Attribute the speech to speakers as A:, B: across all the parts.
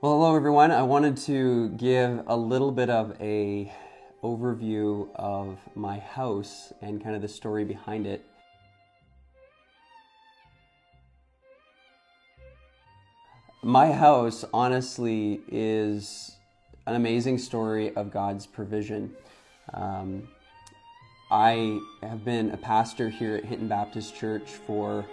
A: Well, hello everyone. I wanted to give a little bit of a overview of my house and kind of the story behind it. My house, honestly, is an amazing story of God's provision. Um, I have been a pastor here at Hinton Baptist Church for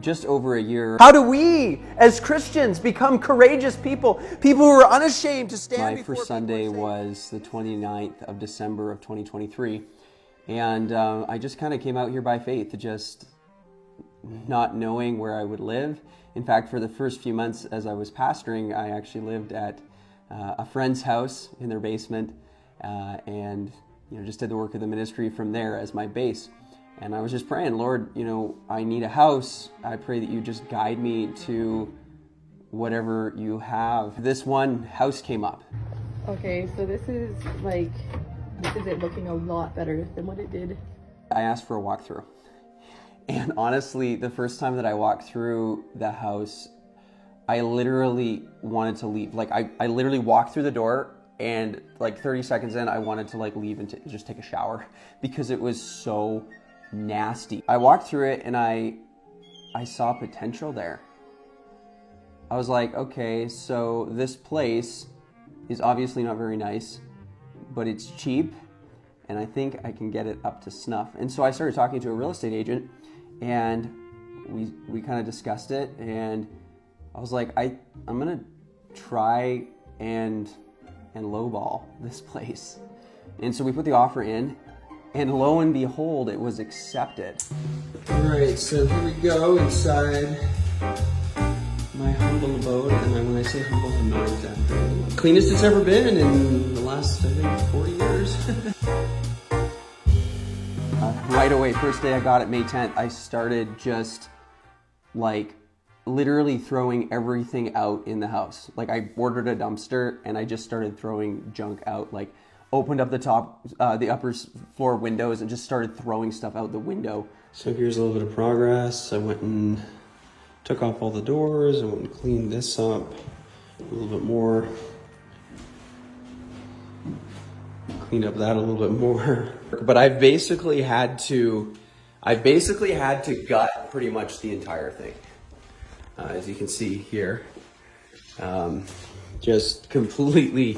A: just over a year.
B: How do we, as Christians, become courageous people, people who are unashamed to stand
A: My
B: before
A: first
B: people
A: Sunday
B: and say,
A: was the 29th of December of 2023, and I just kind of came out here by faith, just not knowing where I would live. In fact, for the first few months as I was pastoring, I actually lived at a friend's house in their basement, and just did the work of the ministry from there as my base. And I was just praying, Lord, I need a house. I pray that you just guide me to whatever you have. This one house came up.
C: Okay, so this is it looking a lot better than what it did.
A: I asked for a walkthrough. And honestly, the first time that I walked through the house, I literally wanted to leave. Like, I literally walked through the door, and like 30 seconds in, I wanted to leave and just take a shower because it was so nasty. I walked through it and I saw potential there. I was like, okay, so this place is obviously not very nice, but it's cheap, and I think I can get it up to snuff. And so I started talking to a real estate agent, and we kind of discussed it, and I was like, I'm gonna try and lowball this place. And so we put the offer in, and lo and behold, it was accepted. All right, so here we go inside my humble abode. And when I say humble, I'm not exaggerating. Cleanest it's ever been in the last, I think, 40 years. Right away, first day I got it, May 10th, I started just literally throwing everything out in the house. Like, I ordered a dumpster and I just started throwing junk out. Like, opened up the upper floor windows and just started throwing stuff out the window. So here's a little bit of progress. I went and took off all the doors. I went and cleaned this up a little bit more. Cleaned up that a little bit more. But I've basically had to gut pretty much the entire thing. As you can see here, just completely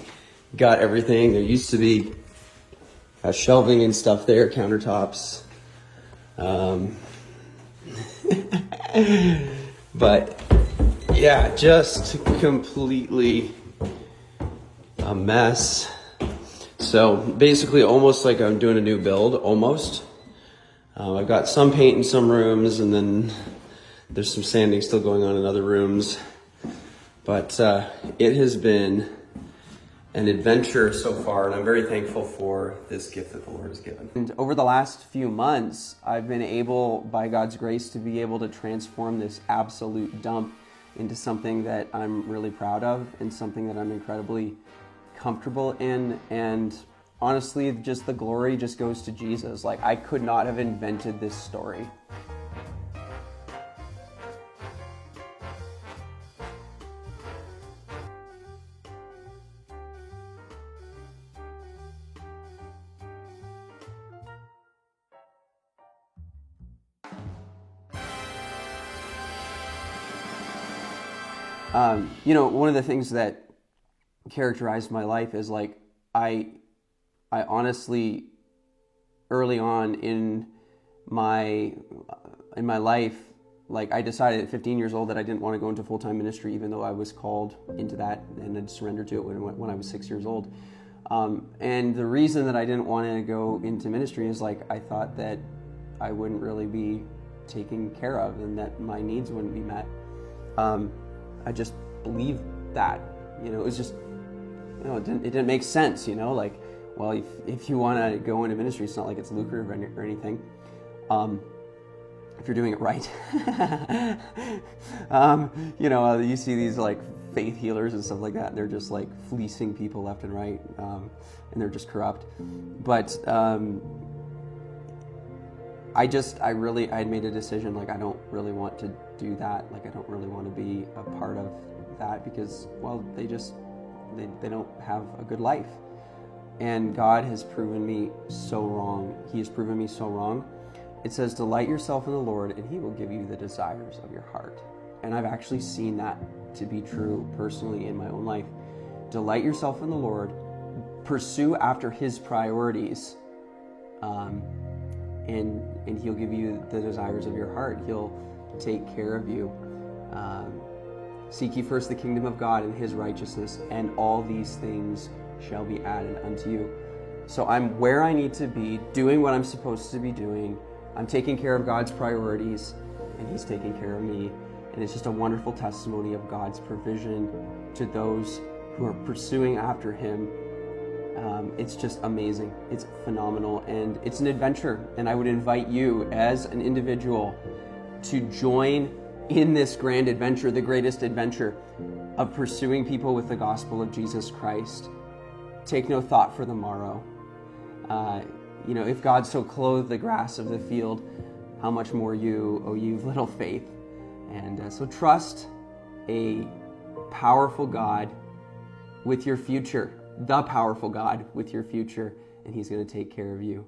A: got everything. There used to be shelving and stuff there, countertops. But yeah, just completely a mess. So basically almost like I'm doing a new build, almost. I've got some paint in some rooms, and then there's some sanding still going on in other rooms. But it has been an adventure so far, and I'm very thankful for this gift that the Lord has given. And over the last few months, I've been able, by God's grace, to be able to transform this absolute dump into something that I'm really proud of and something that I'm incredibly comfortable in. And honestly, just the glory just goes to Jesus. Like, I could not have invented this story. One of the things that characterized my life is I honestly, early on in my life, I decided at 15 years old that I didn't want to go into full-time ministry, even though I was called into that and had surrendered to it when I was 6 years old. And the reason that I didn't want to go into ministry is I thought that I wouldn't really be taken care of and that my needs wouldn't be met. I just believed that, it was just, it didn't make sense, well, if you want to go into ministry, it's not like it's lucrative or anything, if you're doing it right. You see these faith healers and stuff like that, and they're just fleecing people left and right, and they're just corrupt. But I had made a decision, I don't really want do that. Like, I don't really want to be a part of that because, well, they don't have a good life. And God has proven me so wrong. He has proven me so wrong. It says, delight yourself in the Lord and he will give you the desires of your heart. And I've actually seen that to be true personally in my own life. Delight yourself in the Lord, pursue after his priorities, and he'll give you the desires of your heart. He'll take care of you. Seek ye first the kingdom of God and his righteousness, and all these things shall be added unto you. So I'm where I need to be, doing what I'm supposed to be doing. I'm taking care of God's priorities, and he's taking care of me. And it's just a wonderful testimony of God's provision to those who are pursuing after him. It's just amazing. It's phenomenal, and it's an adventure. And I would invite you as an individual to join in this grand adventure, the greatest adventure of pursuing people with the gospel of Jesus Christ. Take no thought for the morrow. If God so clothed the grass of the field, how much more you, O you of little faith. And so trust a powerful God with your future, the powerful God with your future, and he's going to take care of you.